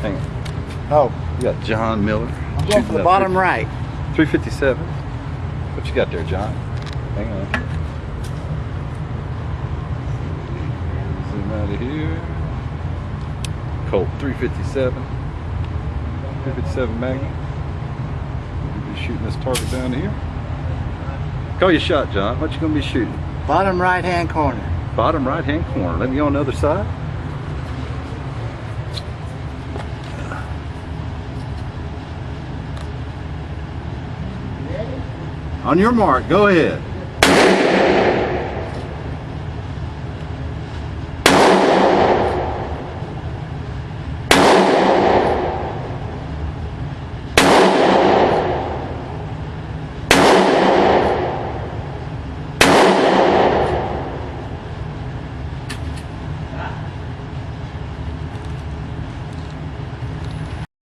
Hang on. Oh, You got John Miller. I'm going for the bottom right. 357. What you got there, John? Hang on. Zoom out of here. Colt 357. 357 Magnum. You'll be shooting this target down here. Call your shot, John. What you gonna be shooting? Bottom right hand corner. Bottom right hand corner. Let me go on the other side. On your mark, go ahead.